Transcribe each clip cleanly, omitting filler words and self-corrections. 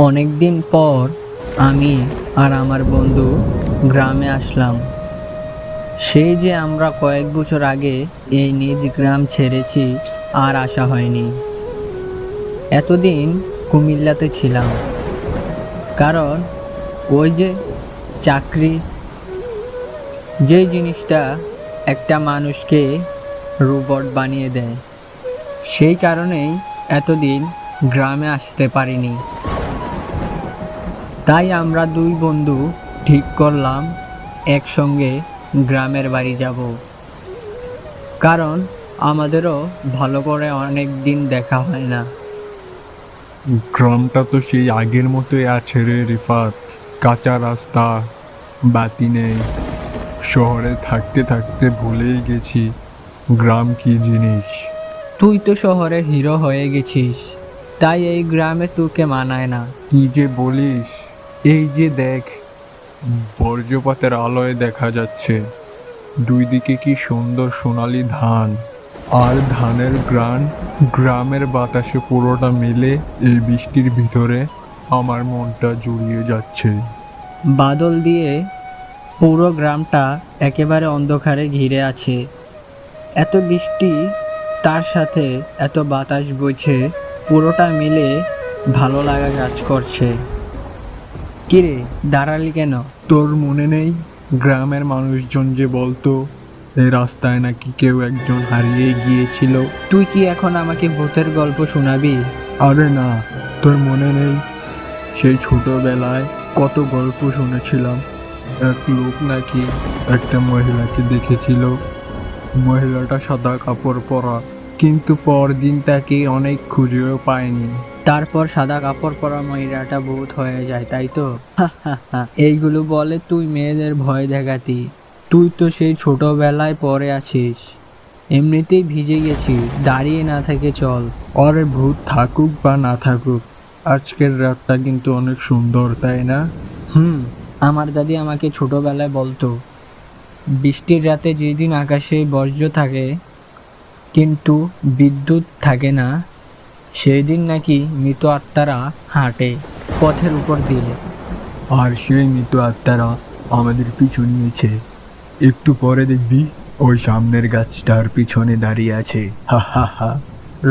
অনেক দিন পর আমি আর আমার বন্ধু গ্রামে আসলাম। সেই যে আমরা কয়েক বছর আগে এই নিজ গ্রাম ছেড়েছি, আর আসা হয়নি। এতদিন কুমিল্লাতে ছিলাম, কারণ ওই যে চাকরি, যে জিনিসটা একটা মানুষকে রোবট বানিয়ে দেয়, সেই কারণেই এতদিন গ্রামে আসতে পারিনি। তাই আমরা দুই বন্ধু ঠিক করলাম একসঙ্গে গ্রামের বাড়ি যাব, কারণ আমাদেরও ভালো করে অনেক দিন দেখা হয় না। গ্রামটা তো সেই আগের মতোই আছে রে রিফাত। কাঁচা রাস্তা, বাতি নেই। শহরে থাকতে থাকতে ভুলেই গেছি গ্রাম কি জিনিস। তুই তো শহরের হিরো হয়ে গেছিস, তাই এই গ্রামে তোকে মানায় না। কি যে বলিস! এই যে দেখ, বর্জ্যপাতের আলোয় দেখা যাচ্ছে দুই দিকে কি সুন্দর সোনালী ধান, আর ধানের গ্রান গ্রামের বাতাসে পুরোটা মিলে এই বৃষ্টির ভিতরে আমার মনটা জুড়িয়ে যাচ্ছে। বাদল দিয়ে পুরো গ্রামটা একেবারে অন্ধকারে ঘিরে আছে। এত বৃষ্টি, তার সাথে এত বাতাস বইছে, পুরোটা মিলে ভালো লাগা কাজ করছে। কিরে, দাঁড়ালি কেন? তোর মনে নেই গ্রামের মানুষজন যে বলতো এই রাস্তায় নাকি কেউ একজন হারিয়ে গিয়েছিল? তুই কি এখন আমাকে ভূতের গল্প শোনাবি? আরে না, তোর মনে নেই সেই ছোটবেলায় কত গল্প শুনেছিলাম? এক লোক নাকি একটা মহিলাকে দেখেছিল। মহিলাটা সাদা কাপড় পরা, কিন্তু পরদিন তাকে অনেক খুঁজেও পায়নি। তারপর সাদা কাপড় পরা মহিলাটা ভূত হয়ে যায়, তাই তো? এইগুলো বলে তুই মেয়েদের ভয় দেখাতি। তুই তো সেই ছোটবেলায় পড়ে আছিস। এমনিতেই ভিজে গেছি, দাঁড়িয়ে না থেকে চল। আরে ভূত থাকুক বা না থাকুক, আজকের রাতটা কিন্তু অনেক সুন্দর, তাই না? আমার দাদি আমাকে ছোটবেলায় বলতো, বৃষ্টির রাতে যেদিন আকাশে বর্জ্য থাকে কিন্তু বিদ্যুৎ থাকে না, সেই দিন নাকি মৃত আত্মারা হাঁটে পথের উপর দিয়ে। আর সেই মৃত আত্মারা আমাদের পিছু নিয়েছে। একটু পরে দেখবি ওই সামনের গাছটার পিছনে দাঁড়িয়ে আছে। হা হা হা।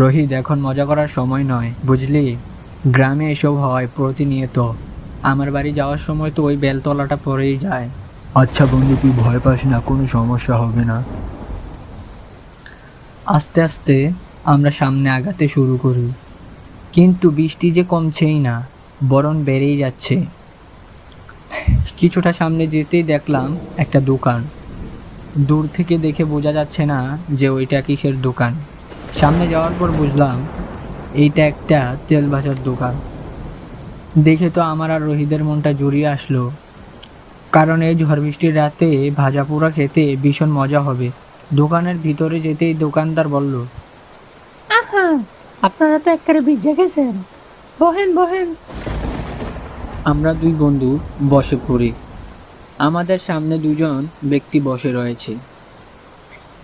রোহিত, এখন মজা করার সময় নয়, বুঝলি? গ্রামে এসব হয় প্রতিনিয়ত। আমার বাড়ি যাওয়ার সময় তো ওই বেলতলাটা পড়েই যায়। আচ্ছা বন্ধু, তুই ভয় পাস না, কোনো সমস্যা হবে না। আস্তে আস্তে আমরা সামনে আগাতে শুরু করি, কিন্তু বৃষ্টি যে কমছেই না, বরং বেড়েই যাচ্ছে। কিছুটা সামনে যেতেই দেখলাম একটা দোকান। দূর থেকে দেখে বোঝা যাচ্ছে না যে ওইটা কিসের দোকান। সামনে যাওয়ার পর বুঝলাম এইটা একটা তেল ভাজার দোকান। দেখে তো আমার আর রোহিতের মনটা জুড়িয়ে আসলো, কারণ এই ঝড় বৃষ্টির রাতে ভাজা পোড়া খেতে ভীষণ মজা হবে। দোকানের ভিতরে যেতেই দোকানদার বলল, আহা, আপনারা তো একেবারে ভিজে গেছেন। বহেন বহেন। আমরা দুই বন্ধু বসে পড়ি। আমাদের সামনে দুজন ব্যক্তি বসে রয়েছে।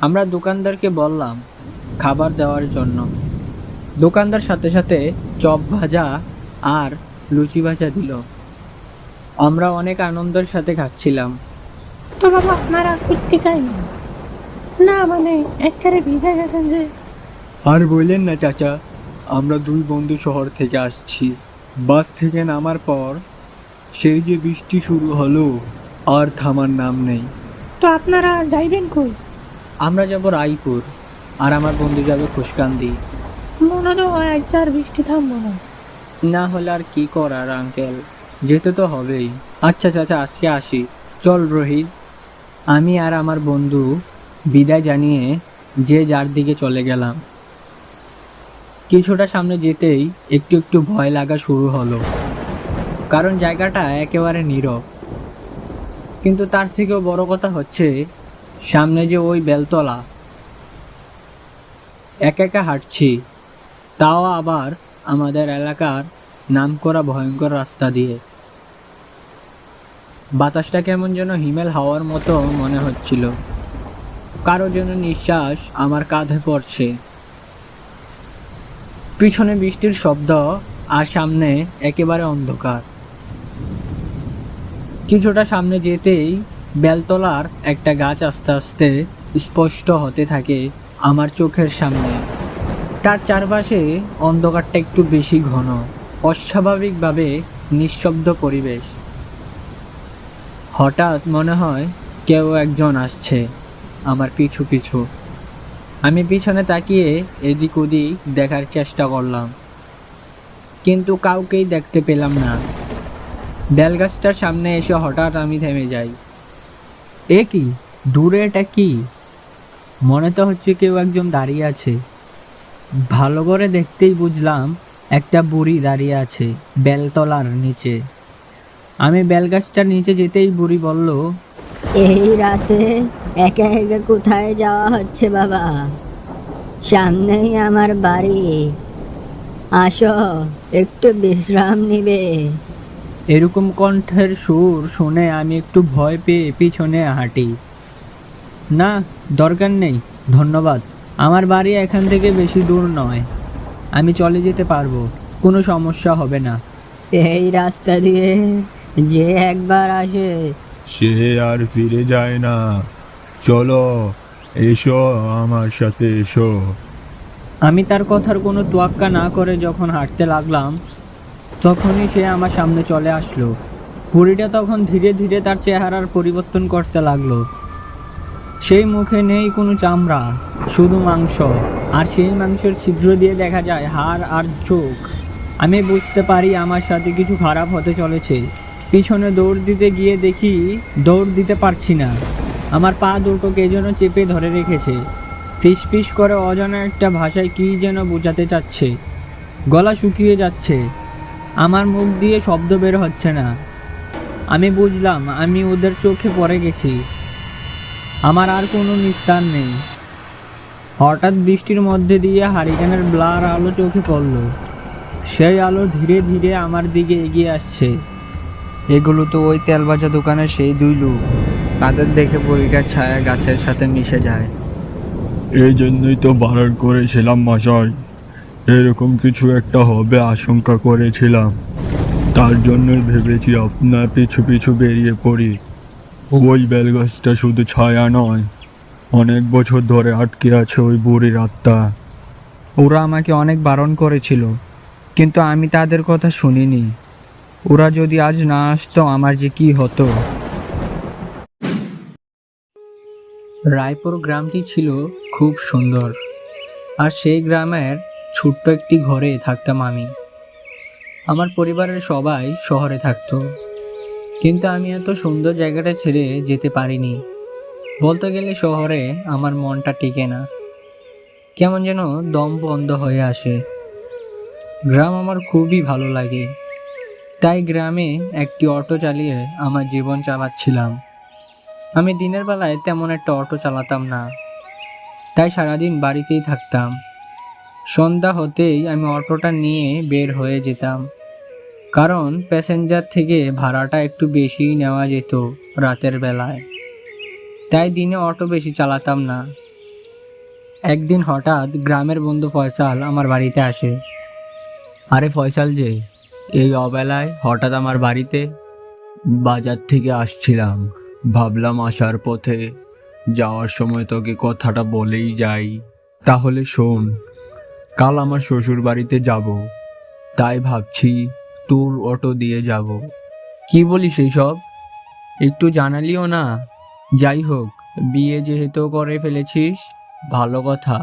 আমরা দোকানদারকে বললাম খাবার দেওয়ার জন্য। দোকানদার সাথে সাথে চপ ভাজা আর লুচি ভাজা দিল। আমরা অনেক আনন্দের সাথে খাচ্ছিলাম। তো বাবা আপনারা পিকটি খাই না, মানে একেবারে ভিজে গেছেন যে। আর বললেন না চাচা, আমরা দুই বন্ধু শহর থেকে আসছি। বাস থেকে নামার পর সেই যে বৃষ্টি শুরু হলো, আর থামার নাম নেই। তো আপনারা যাইবেন কই? আমরা যাব রায়পুর, আর আমার বন্ধু যাবে খুশকান্দি। মনে তো হয় আজ আর বৃষ্টি থামবো না। না হলে আর কি করার আঙ্কেল, যেতে তো হবেই। আচ্ছা চাচা, আজকে আসি। চল রোহিত। আমি আর আমার বন্ধু বিদায় জানিয়ে যে যার দিকে চলে গেলাম। কিছুটা সামনে যেতেই একটু একটু ভয় লাগা শুরু হলো, কারণ জায়গাটা একেবারে নীরব। কিন্তু তার থেকেও বড় কথা হচ্ছে সামনে যে ওই বেলতলা। একা একা হাঁটছি, তাও আবার আমাদের এলাকার নামকরা ভয়ঙ্কর রাস্তা দিয়ে। বাতাসটা কেমন যেন হিমেল হাওয়ার মতো মনে হচ্ছিল। কারো যেন নিঃশ্বাস আমার কাঁধে পড়ছে। পিছনে বৃষ্টির শব্দ আর সামনে একেবারে অন্ধকার। কিছুটা সামনে যেতেই বেলতলার একটা গাছ আস্তে আস্তে স্পষ্ট হতে থাকে আমার চোখের সামনে। তার চারপাশে অন্ধকারটা একটু বেশি ঘন, অস্বাভাবিকভাবে নিঃশব্দ পরিবেশ। হঠাৎ মনে হয় কেউ একজন আসছে আমার পিছু পিছু। আমি পিছনে তাকিয়ে এদিক ওদিক দেখার চেষ্টা করলাম, কিন্তু কাউকেই দেখতে পেলাম না। বেলগাছটার সামনে এসে হঠাৎ আমি থেমে যাই। এ কি, দূরে এটা কি? মনে তো হচ্ছে কেউ একজন দাঁড়িয়ে আছে। ভালো করে দেখতেই বুঝলাম একটা বুড়ি দাঁড়িয়ে আছে বেলতলার নিচে। আমি বেলগাছটার নিচে যেতেই বুড়ি বলল, এই রাতে একা একা কোথায় যাওয়া হচ্ছে বাবা? সামনেই আমার বাড়ি, আসো একটু বিশ্রাম নিবে। এরকম কণ্ঠের সুর শুনে আমি একটু ভয় পেয়ে পিছনে হাঁটি। না, দরকার নেই, ধন্যবাদ। আমার বাড়ি এখান থেকে বেশি দূর নয়, আমি চলে যেতে পারবো, কোনো সমস্যা হবে না। এই রাস্তা দিয়ে যে একবার আসে সে আর ফিরে যায় না। চলো, এসো আমার সাথে এসো। আমি তার কথার কোনো তোয়াক্কা না করে যখন হাঁটতে লাগলাম, তখনই সে আমার সামনে চলে আসলো। বুড়িটা তখন ধীরে ধীরে তার চেহারার পরিবর্তন করতে লাগলো। সেই মুখে নেই কোনো চামড়া, শুধু মাংস, আর সেই মাংসের ছিদ্র দিয়ে দেখা যায় হাড় আর চোখ। আমি বুঝতে পারি আমার সাথে কিছু খারাপ হতে চলেছে। পিছনে দৌড় দিতে গিয়ে দেখি দৌড় দিতে পারছি না। আমার পা দুটো কে যেন চেপে ধরে রেখেছে। ফিস ফিস করে অজানা একটা ভাষায় কী যেন বোঝাতে চাচ্ছে। গলা শুকিয়ে যাচ্ছে, আমার মুখ দিয়ে শব্দ বের হচ্ছে না। আমি বুঝলাম আমি ওদের চোখে পড়ে গেছি, আমার আর কোনো নিস্তার নেই। হঠাৎ বৃষ্টির মধ্যে দিয়ে হারিকেনের ব্লার আলো চোখে পড়ল। সেই আলো ধীরে ধীরে আমার দিকে এগিয়ে আসছে। এগুলো তো ওই তেল ভাজা দোকানের সেই দুই লোক। তাদের দেখে বুড়িটার ছায়া গাছের সাথে মিশে যায়। এই জন্যই তো বারণ করেছিলাম মশাই, এরকম কিছু একটা হবে আশঙ্কা করেছিলাম। তার জন্যই ভেবেছি আপনার পিছু পিছু বেরিয়ে পড়ি। ওই বেলগাছটা শুধু ছায়া নয়, অনেক বছর ধরে আটকে আছে ওই বুড়ির আত্মা। ওরা আমাকে অনেক বারণ করেছিল, কিন্তু আমি তাদের কথা শুনিনি। ওরা যদি আজ না আসতো আমার যে কি হতো। রায়পুর গ্রামটি ছিল খুব সুন্দর, আর সেই গ্রামের ছোট্ট একটি ঘরে থাকতাম আমি। আমার পরিবারের সবাই শহরে থাকতো, কিন্তু আমি এত সুন্দর জায়গাটা ছেড়ে যেতে পারিনি। বলতে গেলে শহরে আমার মনটা টিকে না, কেমন যেন দম বন্ধ হয়ে আসে। গ্রাম আমার খুবই ভালো লাগে, তাই গ্রামে একটি অটো চালিয়ে আমার জীবন চালাচ্ছিলাম। আমি দিনের বেলায় তেমন একটা অটো চালাতাম না, তাই সারাদিন বাড়িতেই থাকতাম। সন্ধ্যা হতেই আমি অটোটা নিয়ে বের হয়ে যেতাম, কারণ প্যাসেঞ্জার থেকে ভাড়াটা একটু বেশি নেওয়া যেত রাতের বেলায়। তাই দিনে অটো বেশি চালাতাম না। একদিন হঠাৎ গ্রামের বন্ধু ফয়সাল আমার বাড়িতে আসে। আরে ফয়সাল যে, এই অবেলায় হঠাৎ আমার বাড়িতে? বাজার থেকে আসছিলাম, ভাবলাম আসার পথে যাওয়ার সময় তোকে কথাটা বলেই যাই। তাহলে শোন, কাল আমার শ্বশুর বাড়িতে যাব, তাই ভাবছি তোর অটো দিয়ে যাব। কি বলিস এইসব? একটু জানালিও না। যাই হোক, বিয়ে যেহেতু করে ফেলেছিস, ভালো কথা।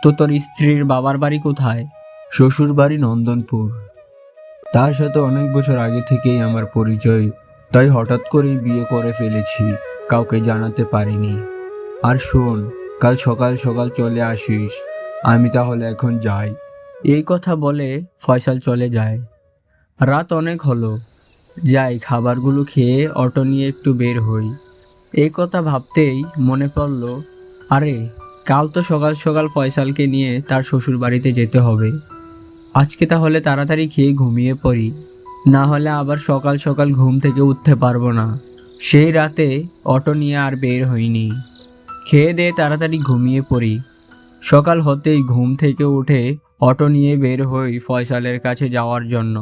তো তোর স্ত্রীর বাবার বাড়ি কোথায়? শ্বশুর বাড়ি নন্দনপুর। তার সাথে অনেক বছর আগে থেকেই আমার পরিচয়, তাই হঠাৎ করেই বিয়ে করে ফেলেছি, কাউকে জানাতে পারিনি। আর শোন, কাল সকাল সকাল চলে আসিস। আমি তাহলে এখন যাই। এই কথা বলে ফয়সাল চলে যায়। রাত অনেক হলো, যাই খাবারগুলো খেয়ে অটো নিয়ে একটু বের হই। এই কথা ভাবতেই মনে পড়ল, আরে কাল তো সকাল সকাল ফয়সালকে নিয়ে তার শ্বশুর বাড়িতে যেতে হবে। আজকে তাহলে তাড়াতাড়ি খেয়ে ঘুমিয়ে পড়ি, না হলে আবার সকাল সকাল ঘুম থেকে উঠতে পারবো না। সেই রাতে অটো নিয়ে আর বের হইনি। খেয়ে দিয়ে তাড়াতাড়ি ঘুমিয়ে পড়ি। সকাল হতেই ঘুম থেকে উঠে অটো নিয়ে বের হই ফয়সালের কাছে যাওয়ার জন্য।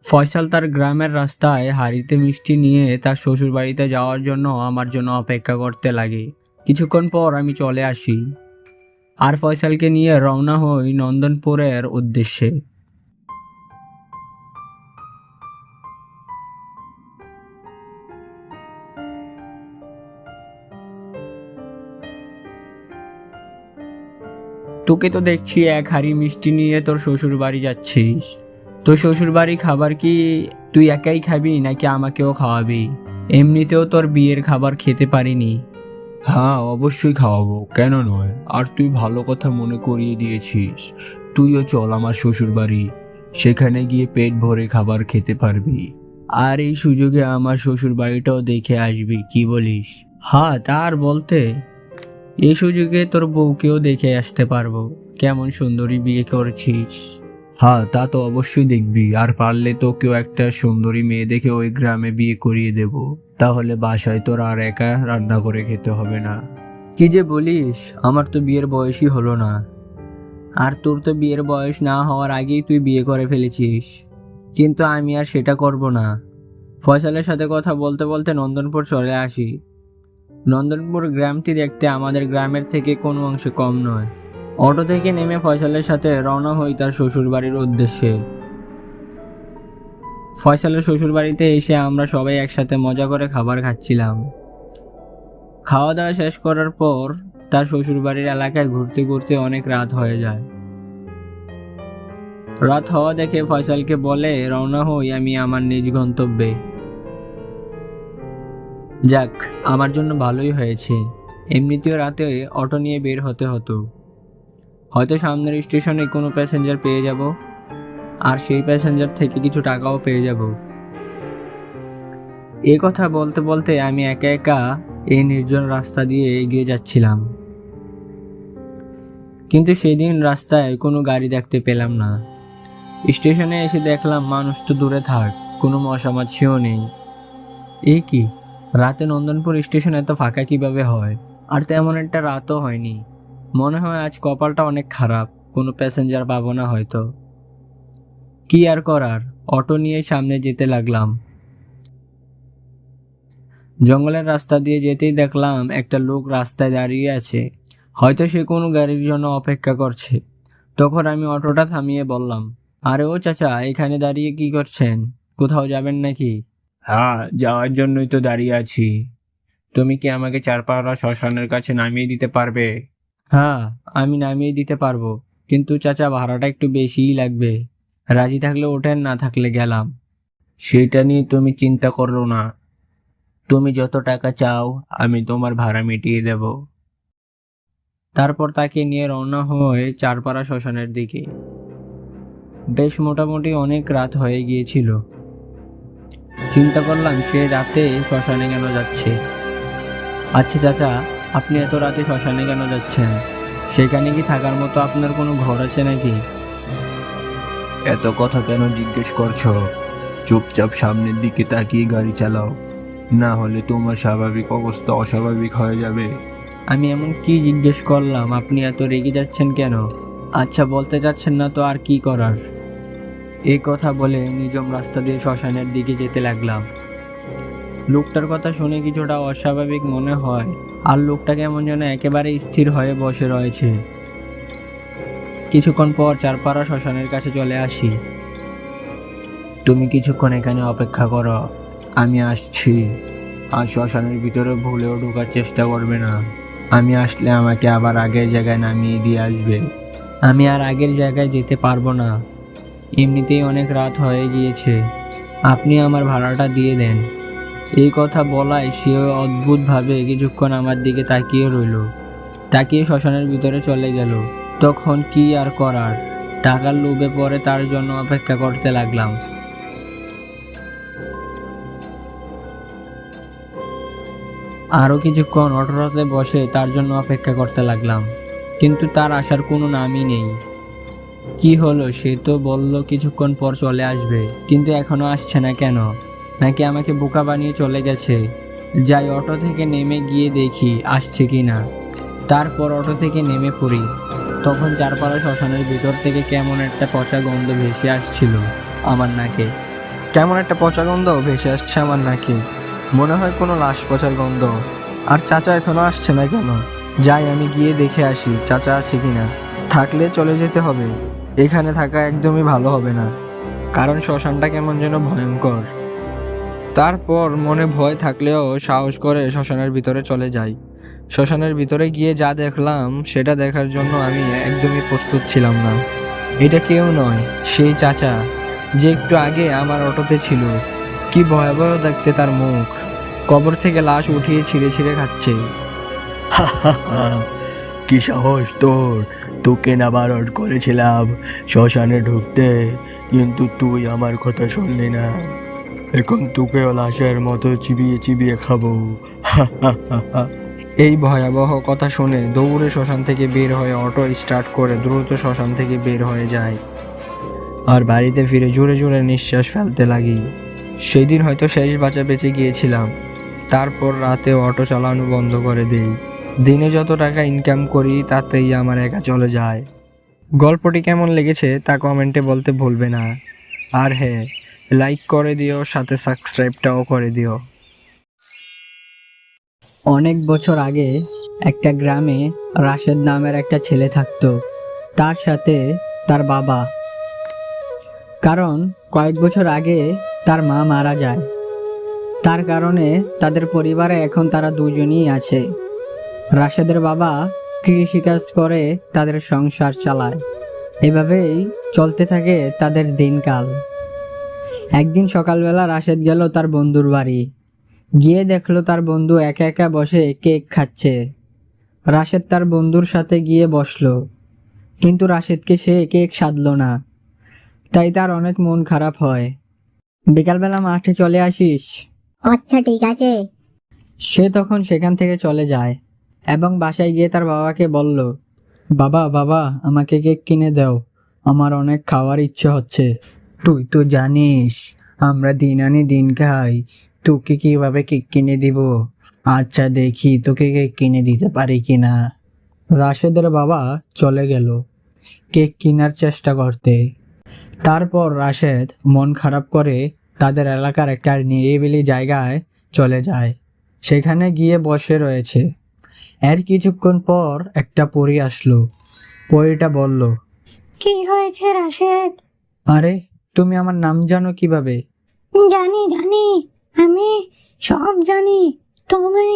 ফয়সাল তার গ্রামের রাস্তায় হাঁড়িতে মিষ্টি নিয়ে তার শ্বশুর বাড়িতে যাওয়ার জন্য আমার জন্য অপেক্ষা করতে লাগে। কিছুক্ষণ পর আমি চলে আসি আর ফয়সালকে নিয়ে রওনা হই নন্দনপুরের উদ্দেশ্যে। তোকে তো দেখছি এক হাঁড়ি মিষ্টি নিয়ে তোর শ্বশুর বাড়ি যাচ্ছিস। তোর শ্বশুর বাড়ি খাবার কি তুই একাই খাবি নাকি আমাকেও খাওয়াবি? এমনিতেও তোর বিয়ের খাবার খেতে পারিনি। হ্যাঁ, অবশ্যই খাওয়াবো, কেন নয়। আর তুই ভালো কথা মনে করিয়ে দিয়েছিস। তুইও চল আমার শ্বশুর বাড়ি, সেখানে গিয়ে পেট ভরে খাবার খেতে পারবি। আর এই সুযোগে আমার শ্বশুর বাড়িটাও দেখে আসবি, কি বলিস? হ্যাঁ, তার বলতে এই সুযোগে তোর বউকেও দেখে আসতে পারবো, কেমন সুন্দরী বিয়ে করেছিস। হ্যাঁ, তা তো অবশ্যই দেখবি। আর পারলে তোকেও একটা সুন্দরী মেয়ে দেখে ওই গ্রামে বিয়ে করিয়ে দেব, তাহলে বাসায় তোর আর একা রান্না করে খেতে হবে না। কি যে বলিস, আমার তো বিয়ের বয়সই হলো না। আর তোর তো বিয়ের বয়স না হওয়ার আগেই তুই বিয়ে করে ফেলেছিস, কিন্তু আমি আর সেটা করব না। ফয়সালের সাথে কথা বলতে বলতে নন্দনপুর চলে আসি। নন্দনপুর গ্রামটি দেখতে আমাদের গ্রামের থেকে কোনো অংশে কম নয়। অটো থেকে নেমে ফয়সালের সাথে রওনা হই তার শ্বশুর বাড়ির উদ্দেশ্যে। ফয়সালের শ্বশুর বাড়িতে এসে আমরা সবাই একসাথে মজা করে খাবার খাচ্ছিলাম। খাওয়া দাওয়া শেষ করার পর তার শ্বশুর বাড়ির এলাকায় ঘুরতে ঘুরতে অনেক রাত হয়ে যায়। রাত হওয়া দেখে ফয়সালকে বলে রওনা হই আমি আমার নিজ গন্তব্যে। যাক, আমার জন্য ভালোই হয়েছে। এমনিতেও রাতে অটো নিয়ে বের হতে হতো। হয়তো সামনের স্টেশনে কোনো প্যাসেঞ্জার পেয়ে যাব, আর সেই প্যাসেঞ্জার থেকে কিছু টাকাও পেয়ে যাব। এই কথা বলতে বলতে আমি একা একা এই নির্জন রাস্তা দিয়ে এগিয়ে যাচ্ছিলাম। কিন্তু সেদিন রাস্তায় কোনো গাড়ি দেখতে পেলাম না। স্টেশনে এসে দেখলাম মানুষ তো দূরে থাক, কোনো মশামাছিও নেই। এ কি, রাতে নন্দনপুর স্টেশন এত ফাঁকা কিভাবে হয়? আর তেমন একটা রাতও হয়নি। মনে হয় আজ কপালটা অনেক খারাপ, কোনো প্যাসেঞ্জার পাবো না হয়তো। কি আর করার, অটো নিয়ে সামনে যেতে লাগলাম। জঙ্গলের রাস্তা দিয়ে যেতেই দেখলাম একটা লোক রাস্তায় দাঁড়িয়ে আছে, হয়তো সে কোনো গাড়ির জন্য অপেক্ষা করছে। তখন আমি অটোটা থামিয়ে বললাম, আরে ও চাচা, এখানে দাঁড়িয়ে কি করছেন? কোথাও যাবেন নাকি? হ্যাঁ, যাওয়ার জন্যই তো দাঁড়িয়ে আছি। তুমি কি আমাকে চারপাড়া শ্মশানের কাছে নামিয়ে দিতে পারবে? হ্যাঁ, আমি নামিয়ে দিতে পারবো, কিন্তু চাচা ভাড়াটা একটু বেশিই লাগবে। রাজি থাকলে ওঠেন, না থাকলে গেলাম। সেটা নিয়ে তুমি চিন্তা করো না, তুমি যত টাকা চাও আমি তোমার ভাড়া মিটিয়ে দেব। তারপর তাকে নিয়ে রওনা হয়ে চারপাড়া শ্মশানের দিকে। বেশ মোটামুটি অনেক রাত হয়ে গিয়েছিল। চিন্তা করলাম সে রাতে শ্মশানে কেন যাচ্ছে। আচ্ছা চাচা, আপনি এত রাতে শ্মশানে কেন যাচ্ছেন? সেখানে কি থাকার মতো আপনার কোনো ঘর আছে নাকি? এত কথা কেন জিজ্ঞেস করছো? চুপচাপ সামনের দিকে তাকিয়ে গাড়ি চালাও, না হলে তোমার স্বাভাবিক অবস্থা অস্বাভাবিক হয়ে যাবে। আমি এমন কি জিজ্ঞেস করলাম, আপনি এত রেগে যাচ্ছেন কেন? আচ্ছা, বলতে চাচ্ছেন না তো আর কি করার। এই কথা বলে নিজম রাস্তা দিয়ে শ্মশানের দিকে যেতে লাগলাম। লোকটার কথা শুনে কিছুটা অস্বাভাবিক মনে হয়, আর লোকটা কেমন যেন একেবারে স্থির হয়ে বসে রয়েছে। কিছুক্ষণ পর চারপাড়া শ্মশানের কাছে চলে আসি। তুমি কিছুক্ষণ এখানে অপেক্ষা করো, আমি আসছি। আর শ্মশানের ভিতরে ভুলেও ঢোকার চেষ্টা করবে না। আমি আসলে আমাকে আবার আগের জায়গায় নামিয়ে দিয়ে আসবে। আমি আর আগের জায়গায় যেতে পারবো না, এমনিতেই অনেক রাত হয়ে গিয়েছে। আপনি আমার ভাড়াটা দিয়ে দেন। এই কথা বলায় সে অদ্ভুতভাবে কিছুক্ষণ আমার দিকে তাকিয়ে রইল, তাকিয়ে শ্মশানের ভিতরে চলে গেল। তখন কি আর করার, টাকার লোভে পরে তার জন্য অপেক্ষা করতে লাগলাম। আরও কিছুক্ষণ অটোতে বসে তার জন্য অপেক্ষা করতে লাগলাম, কিন্তু তার আসার কোনো নামই নেই। কি হলো, সে তো বলল কিছুক্ষণ পর চলে আসবে, কিন্তু এখনো আসছে না কেন? নাকি আমাকে বোকা বানিয়ে চলে গেছে? যাই, অটো থেকে নেমে গিয়ে দেখি আসছে কি না। তারপর অটো থেকে নেমে পড়ি। তখন চারপাড়া শ্মশানের ভিতর থেকে কেমন একটা পচা গন্ধ ভেসে আসছিল আমার নাকে। কেমন একটা পচা গন্ধ ভেসে আসছে আমার নাকে, মনে হয় কোনো লাশ পচার গন্ধ। আর চাচা এখনো আসছে না কেন? যাই আমি গিয়ে দেখে আসি চাচা আছে কিনা। থাকলে চলে যেতে হবে, এখানে থাকা একদমই ভালো হবে না, কারণ শ্মশানটা কেমন যেন ভয়ঙ্কর। তারপর মনে ভয় থাকলেও সাহস করে শ্মশানের ভিতরে চলে যাই। শ্মশানের ভিতরে গিয়ে যা দেখলাম সেটা দেখার জন্য আমি একদমই প্রস্তুত ছিলাম না। এটা কেউ নয়, সেই চাচা যে একটু আগে আমার অটোতে ছিল। কি ভয়াবহ দেখতে তার মুখ, কবর থেকে লাশ উঠিয়ে ছিঁড়ে ছিঁড়ে খাচ্ছে। কি সাহস তোর! তোকে না বারণ করেছিলাম শ্মশানে ঢুকতে, কিন্তু তুই আমার কথা শুনলি না। এখন তোকেও লাশের মতো চিবিয়ে চিবিয়ে খাবো। এই ভয়াবহ কথা শুনে দৌড়ে শ্মশান থেকে বের হয়ে অটো স্টার্ট করে দ্রুত শ্মশান থেকে বের হয়ে যায় আর বাড়িতে ফিরে জোরে জোরে নিঃশ্বাস ফেলতে লাগি। সেই দিন হয়তো শেষ বাঁচা বেঁচে গিয়েছিলাম। তারপর রাতে অটো চালানো বন্ধ করে দেই। দিনে যত টাকা ইনকাম করি তাতেই আমার একা চলে যায়। গল্পটি কেমন লেগেছে তা কমেন্টে বলতে ভুলবে না। আর হ্যাঁ, লাইক করে দিও, সাথে সাবস্ক্রাইবটাও করে দিও। অনেক বছর আগে একটা গ্রামে রাশেদ নামের একটা ছেলে থাকতো, তার সাথে তার বাবা। কারণ কয়েক বছর আগে তার মা মারা যায়, তার কারণে তাদের পরিবারে এখন তারা দুজনই আছে। রাশেদের বাবা কৃষিকাজ করে তাদের সংসার চালায়। এভাবেই চলতে থাকে তাদের দিনকাল। একদিন সকালবেলা রাশেদ গেল তার বন্ধুর বাড়ি। গিয়ে দেখলো তার বন্ধু একা একা বসে কেক খাচ্ছে। রাশেদ তার বন্ধুর সাথে গিয়ে বসলো, কিন্তু রাশেদকে সে কেক সাধলো না, তাই তার অনেক মন খারাপ হয়। বিকালবেলা মাঠে চলে আসিস? আচ্ছা ঠিক আছে। সে তখন সেখান থেকে চলে যায় এবং বাসায় গিয়ে তার বাবাকে বলল, বাবা বাবা আমাকে কেক কিনে দাও, আমার অনেক খাওয়ার ইচ্ছে হচ্ছে। তুই তো জানিস আমরা দিন আনি দিন খাই, তোকে কিভাবে কেক কিনে দিব? আচ্ছা দেখি তোকে কেক কিনে দিতে পারি কিনা। রাশেদের বাবা চলে গেল কেক কেনার চেষ্টা করতে। তারপর রাশেদ মন খারাপ করে তাদের এলাকার একটা নিরিবিলি জায়গায় চলে যায়। সেখানে গিয়ে বসে রয়েছে। এর কিছুক্ষণ পর একটা পরী আসলো। পরীটা বলল, কি হয়েছে রাশেদ? আরে তুমি আমার নাম জানো কিভাবে? জানি জানি, আমি সব জানি। তুমি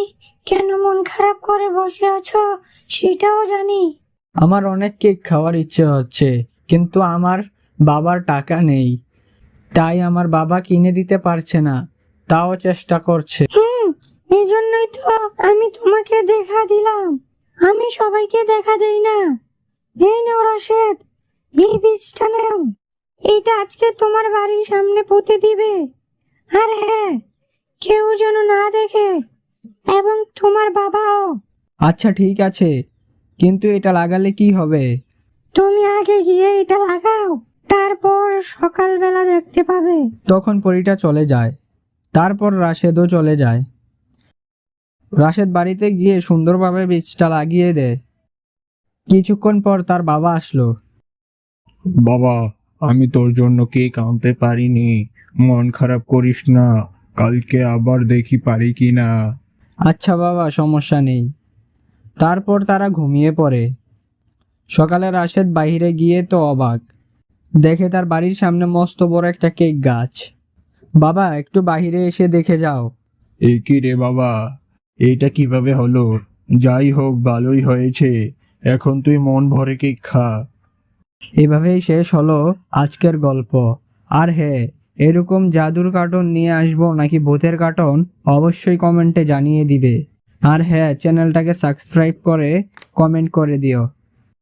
কেন মন খারাপ করে বসে আছো সেটাও জানি। আমার অনেক কেক খাওয়ার ইচ্ছে হচ্ছে, কিন্তু আমার বাবার টাকা নেই, তাই আমার বাবা কিনে দিতে পারছে না, তাও চেষ্টা করছে। এই জন্যই তো আমি তোমাকে দেখা দিলাম। আমি সবাইকে দেখা দেই না। এই নাও রাশেদ, এই বীজটা নাও। এইটা আজকে তোমার বাড়ির সামনে পুঁতে দিবে। আর হ্যাঁ, কেউ যেন না দেখে, এবং তোমার বাবাও। আচ্ছা ঠিক আছে, কিন্তু এটা লাগালে কি হবে? তুমি আগে গিয়ে এটা লাগাও, তারপর সকালবেলা দেখতে পাবে। তখন পরীটা চলে যায়। তারপর রাশেদও চলে যায়। রাশেদ বাড়িতে গিয়ে সুন্দরভাবে বীজটা লাগিয়ে দেয়। কিছুক্ষণ পর তার বাবা আসলো। বাবা, আমি তোর জন্য কেক আনতে পারিনি, মন খারাপ করিস না, কালকে আবার দেখি পারি কি না। আচ্ছা বাবা, সমস্যা নেই। তারপর তারা ঘুমিয়ে পড়ে। সকালে রাশেদ বাইরে গিয়ে তো অবাক, দেখে তার বাড়ির সামনে মস্ত বড় একটা কেক গাছ। বাবা একটু বাইরে এসে দেখে যাও। এ কি রে বাবা, এটা কিভাবে হলো? যাই হোক, ভালোই হয়েছে, এখন তুই মন ভরে কেক খা। এভাবেই শেষ হলো আজকের গল্প। আর হ্যাঁ, এরকম জাদুর কার্টুন নিয়ে আসবো নাকি ভূতের কার্টুন অবশ্যই কমেন্টে জানিয়ে দিবে। আর হ্যাঁ, চ্যানেলটাকে সাবস্ক্রাইব করে কমেন্ট করে দিও।